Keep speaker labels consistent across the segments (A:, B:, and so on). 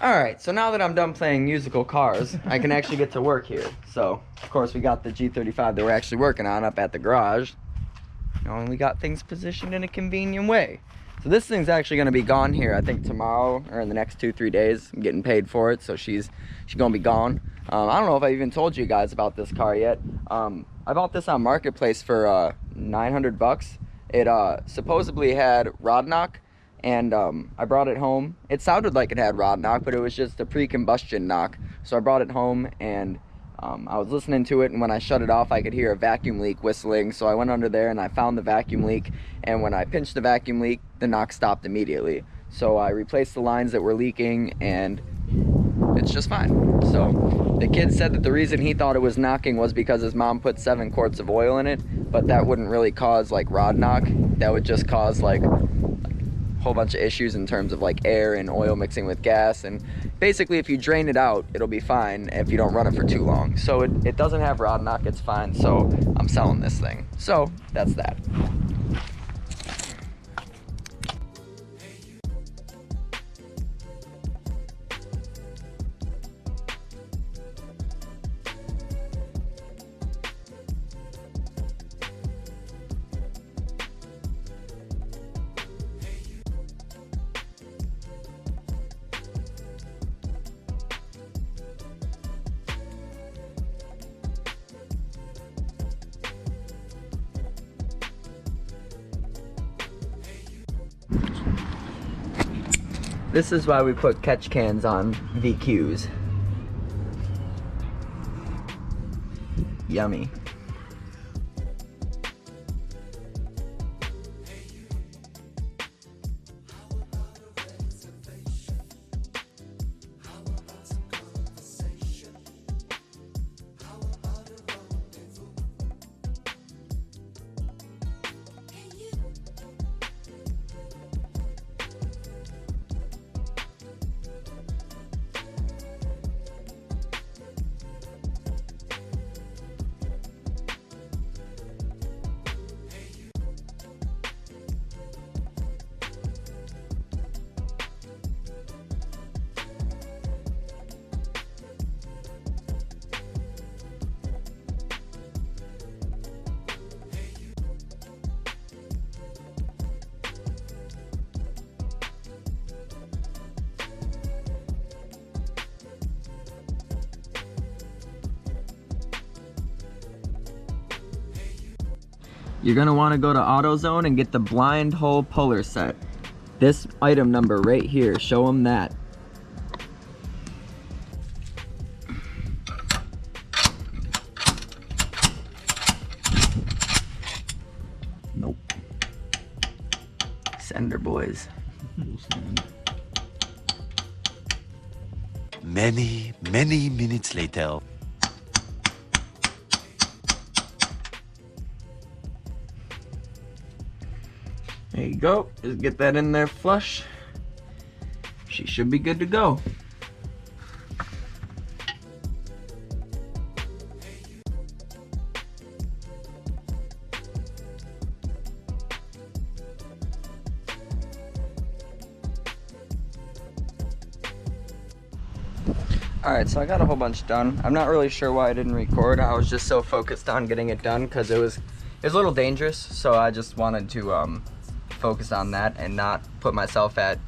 A: Alright, so now that I'm done playing musical cars, I can actually get to work here. So, of course, we got the G35 that we're actually working on up at the garage. You know, and we got things positioned in a convenient way. So this thing's actually going to be gone here, I think tomorrow or in the next 2-3 days. I'm getting paid for it, so she's going to be gone. I don't know if I even told you guys about this car yet. I bought this on Marketplace for 900 bucks. It supposedly had rod knock, and I brought it home. It sounded like it had rod knock, but it was just a pre-combustion knock. So I brought it home, and I was listening to it, and when I shut it off, I could hear a vacuum leak whistling. So I went under there and I found the vacuum leak, and when I pinched the vacuum leak, the knock stopped immediately. So I replaced the lines that were leaking, and it's just fine. So the kid said that the reason he thought it was knocking was because his mom put 7 quarts of oil in it, but that wouldn't really cause like rod knock. That would just cause like whole bunch of issues in terms of like air and oil mixing with gas, and basically if you drain it out, it'll be fine if you don't run it for too long. So it doesn't have rod knock, it's fine. So I'm selling this thing. So that's that. This is why we put catch cans on VQs. Yummy. You're gonna wanna go to AutoZone and get the blind hole puller set. This item number right here, show them that. Nope. Sender boys.
B: Many minutes later.
A: There you go. Just get that in there flush. She should be good to go. Alright, so I got a whole bunch done. I'm not really sure why I didn't record. I was just so focused on getting it done because it was a little dangerous, so I just wanted to focus on that and not put myself at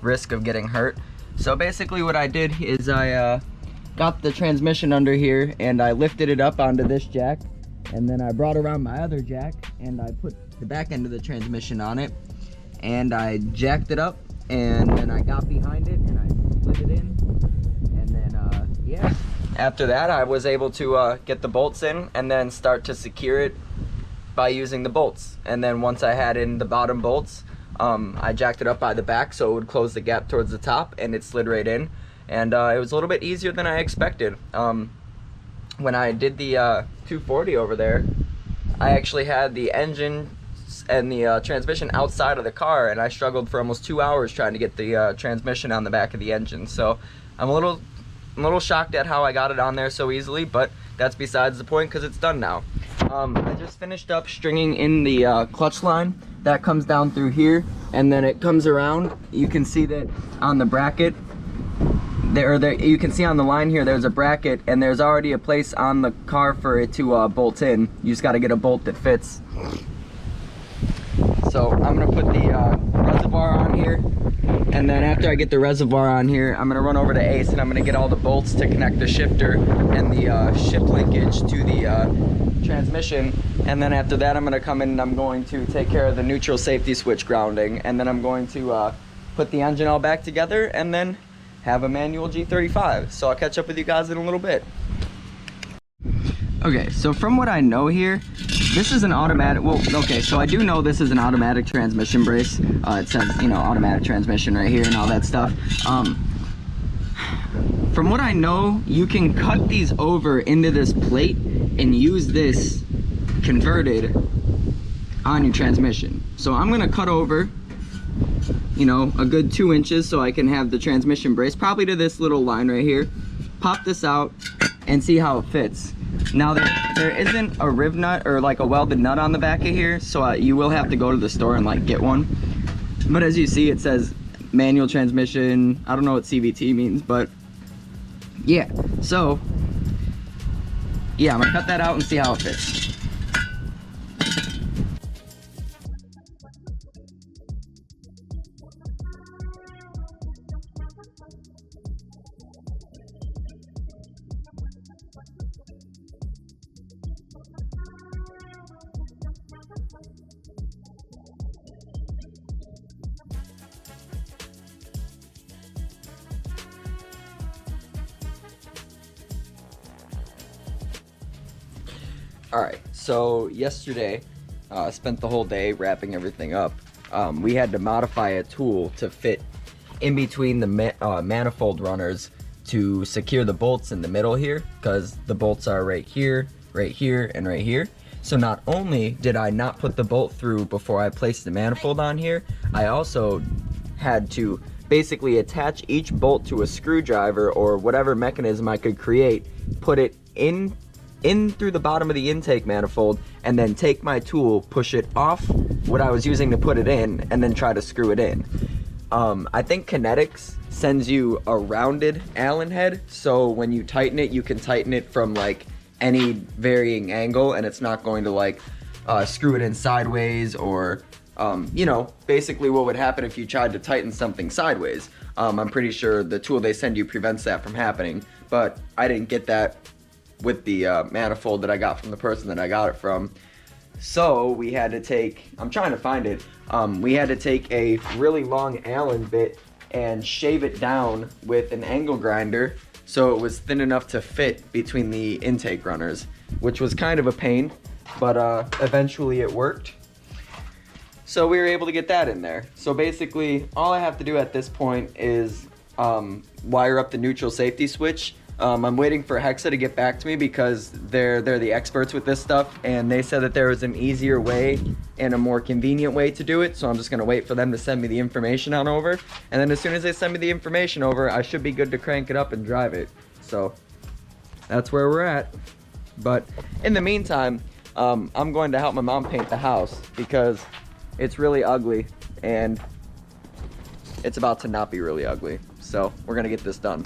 A: risk of getting hurt. So basically what I did is I got the transmission under here and I lifted it up onto this jack, and then I brought around my other jack and I put the back end of the transmission on it, and I jacked it up, and then I got behind it and I slid it in, and then yeah, after that I was able to get the bolts in and then start to secure it by using the bolts. And then once I had in the bottom bolts, I jacked it up by the back so it would close the gap towards the top, and it slid right in, and it was a little bit easier than I expected. When I did the 240 over there, I actually had the engine and the transmission outside of the car, and I struggled for almost 2 hours trying to get the transmission on the back of the engine. So I'm a little shocked at how I got it on there so easily, but that's besides the point because it's done now. I just finished up stringing in the clutch line. That comes down through here, and then it comes around. You can see that on the bracket, you can see on the line here, there's a bracket, and there's already a place on the car for it to bolt in. You just got to get a bolt that fits. So I'm gonna put the reservoir on here, and then after I get the reservoir on here, I'm gonna run over to Ace and I'm gonna get all the bolts to connect the shifter and the shift linkage to the transmission. And then after that, I'm gonna come in and I'm going to take care of the neutral safety switch grounding, and then I'm going to put the engine all back together and then have a manual G35. So I'll catch up with you guys in a little bit. Okay, so from what I know here, this is an automatic, well, okay, so I do know this is an automatic transmission brace. It says, you know, automatic transmission right here and all that stuff. From what I know, you can cut these over into this plate and use this converted on your transmission. So I'm gonna cut over, you know, a good 2 inches so I can have the transmission brace, probably to this little line right here. Pop this out and see how it fits. Now there isn't a rib nut or like a welded nut on the back of here, so you will have to go to the store and like get one. But as you see, it says manual transmission. I don't know what CVT means, but yeah. So yeah, I'm gonna cut that out and see how it fits. Alright, so yesterday, I spent the whole day wrapping everything up. We had to modify a tool to fit in between the manifold runners to secure the bolts in the middle here, because the bolts are right here, and right here. So not only did I not put the bolt through before I placed the manifold on here, I also had to basically attach each bolt to a screwdriver or whatever mechanism I could create, put it in through the bottom of the intake manifold, and then take my tool, push it off what I was using to put it in, and then try to screw it in. I think Kinetics sends you a rounded Allen head, so when you tighten it, you can tighten it from like any varying angle, and it's not going to like screw it in sideways or you know, basically what would happen if you tried to tighten something sideways. I'm pretty sure the tool they send you prevents that from happening, but I didn't get that with the manifold that I got from the person that I got it from. So we had to take, I'm trying to find it, we had to take a really long Allen bit and shave it down with an angle grinder so it was thin enough to fit between the intake runners, which was kind of a pain, but eventually it worked. So we were able to get that in there. So basically all I have to do at this point is wire up the neutral safety switch. I'm waiting for Hexa to get back to me because they're the experts with this stuff, and they said that there was an easier way and a more convenient way to do it, so I'm just gonna wait for them to send me the information on over, and then as soon as they send me the information over, I should be good to crank it up and drive it. So that's where we're at. But in the meantime, I'm going to help my mom paint the house because it's really ugly and it's about to not be really ugly. So we're gonna get this done.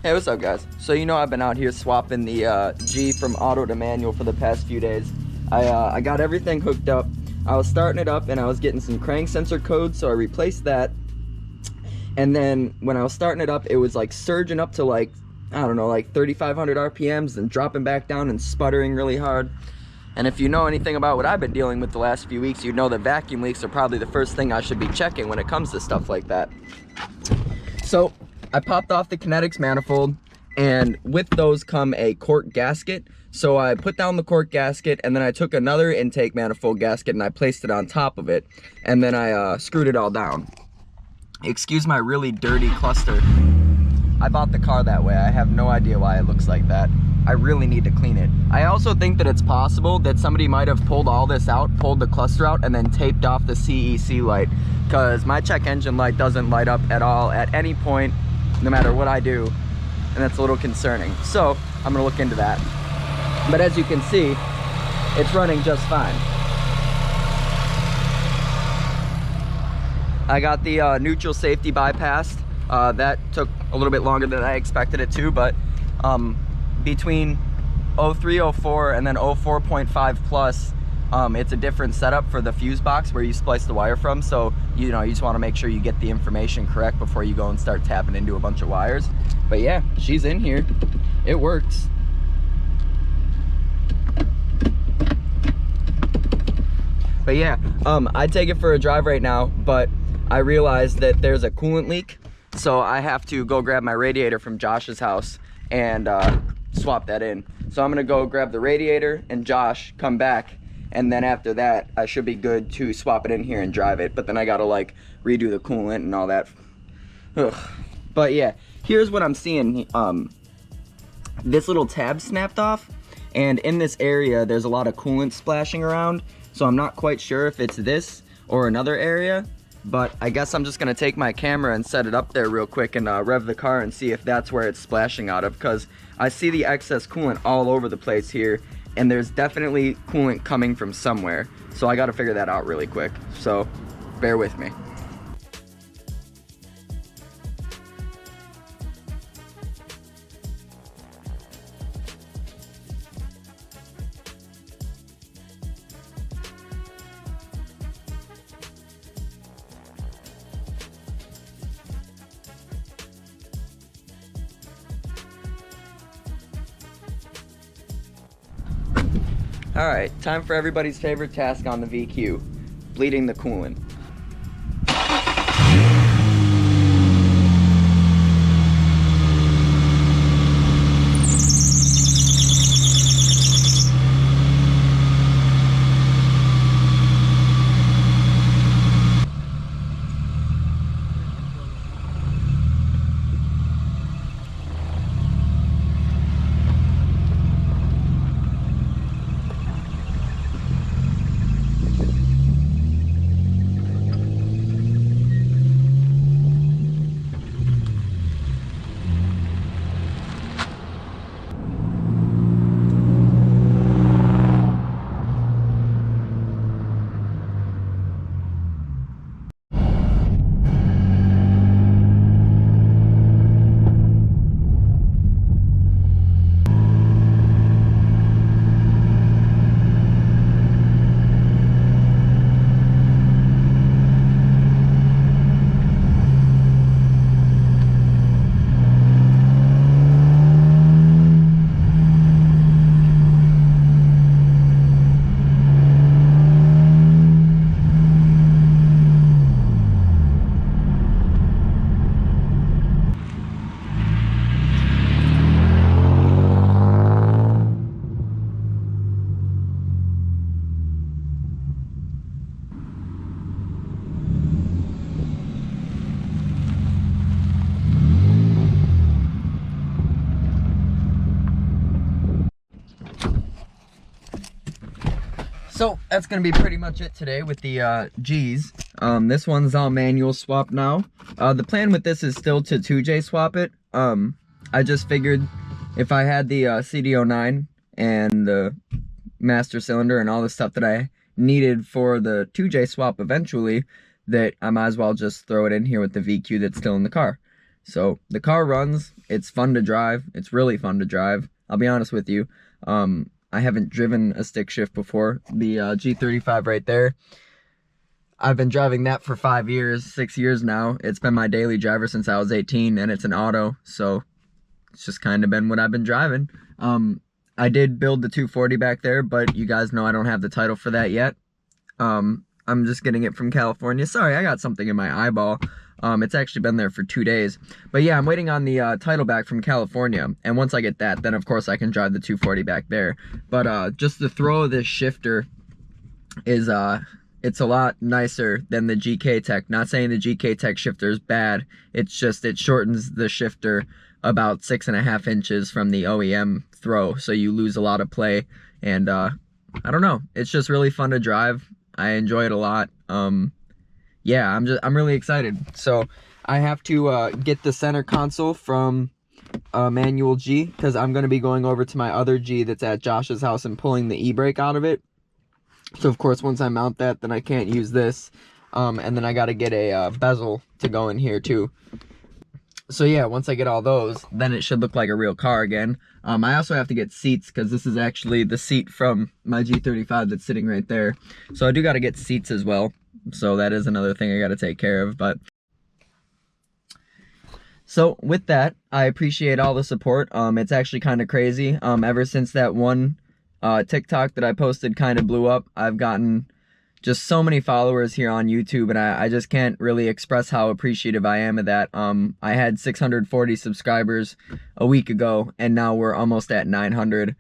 A: Hey, what's up guys? So you know I've been out here swapping the G from auto to manual for the past few days. I got everything hooked up. I was starting it up and I was getting some crank sensor codes, so I replaced that. And then when I was starting it up, it was like surging up to like, I don't know, like 3,500 RPMs and dropping back down and sputtering really hard. And if you know anything about what I've been dealing with the last few weeks, you know that vacuum leaks are probably the first thing I should be checking when it comes to stuff like that. So I popped off the Kinetics manifold, and with those come a cork gasket. So I put down the cork gasket, and then I took another intake manifold gasket and I placed it on top of it, and then I screwed it all down. Excuse my really dirty cluster. I bought the car that way. I have no idea why it looks like that. I really need to clean it. I also think that it's possible that somebody might have pulled all this out, pulled the cluster out, and then taped off the CEC light, because my check engine light doesn't light up at all at any point, no matter what I do, and that's a little concerning. So I'm gonna look into that. But as you can see, it's running just fine. I got the neutral safety bypassed. That took a little bit longer than I expected it to, but between 03, 04, and then 04.5 plus, it's a different setup for the fuse box where you splice the wire from. So, you know, you just want to make sure you get the information correct before you go and start tapping into a bunch of wires. But yeah, she's in here. It works. But yeah, I take it for a drive right now, but I realized that there's a coolant leak. So I have to go grab my radiator from Josh's house and swap that in. So I'm gonna go grab the radiator and Josh come back, and then after that I should be good to swap it in here and drive it. But then I gotta like redo the coolant and all that. Ugh. But yeah, here's what I'm seeing. This little tab snapped off, and in this area there's a lot of coolant splashing around. So I'm not quite sure if it's this or another area, but I guess I'm just gonna take my camera and set it up there real quick and rev the car and see if that's where it's splashing out of, because I see the excess coolant all over the place here, and there's definitely coolant coming from somewhere. So I gotta figure that out really quick. So bear with me. Alright, time for everybody's favorite task on the VQ, bleeding the coolant. So that's gonna be pretty much it today with the G's. This one's all manual swap now. The plan with this is still to 2J swap it. I just figured if I had the CD009 and the master cylinder and all the stuff that I needed for the 2J swap eventually, that I might as well just throw it in here with the VQ that's still in the car. So the car runs, it's fun to drive, it's really fun to drive. I'll be honest with you, I haven't driven a stick shift before. The G35 right there, I've been driving that for 5 years, 6 years now. It's been my daily driver since I was 18, and it's an auto, so it's just kind of been what I've been driving. I did build the 240 back there, but you guys know I don't have the title for that yet. I'm just getting it from California. Sorry, I got something in my eyeball. It's actually been there for 2 days. But yeah, I'm waiting on the title back from California. And once I get that, then of course I can drive the 240 back there. But just the throw of this shifter is, it's a lot nicer than the GK Tech. Not saying the GK Tech shifter is bad. It's just, it shortens the shifter about 6.5 inches from the OEM throw. So you lose a lot of play. And I don't know. It's just really fun to drive. I enjoy it a lot. Yeah, I'm really excited. So I have to get the center console from Manual G, because I'm going to be going over to my other G that's at Josh's house and pulling the e-brake out of it. So of course, once I mount that, then I can't use this. And then I got to get a bezel to go in here too. So yeah, once I get all those, then it should look like a real car again. I also have to get seats, because this is actually the seat from my G35 that's sitting right there. So I do got to get seats as well. So that is another thing I got to take care of. But so with that, I appreciate all the support. It's actually kind of crazy. Ever since that one TikTok that I posted kind of blew up, I've gotten just so many followers here on YouTube, and I just can't really express how appreciative I am of that. I had 640 subscribers a week ago, and now we're almost at 900.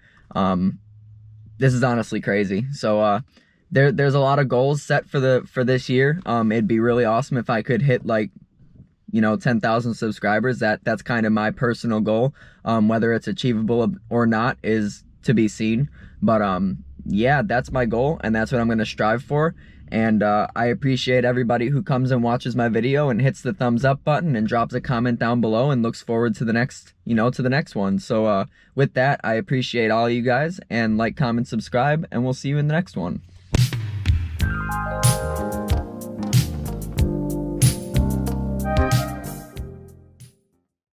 A: This is honestly crazy. So there's a lot of goals set for this year. It'd be really awesome if I could hit, like, 10,000 subscribers. That's kind of my personal goal. Whether it's achievable or not is to be seen. But yeah, that's my goal, and that's what I'm going to strive for. And I appreciate everybody who comes and watches my video and hits the thumbs up button and drops a comment down below and looks forward to the next, to the next one. So with that, I appreciate all you guys, and like, comment, subscribe, and we'll see you in the next one.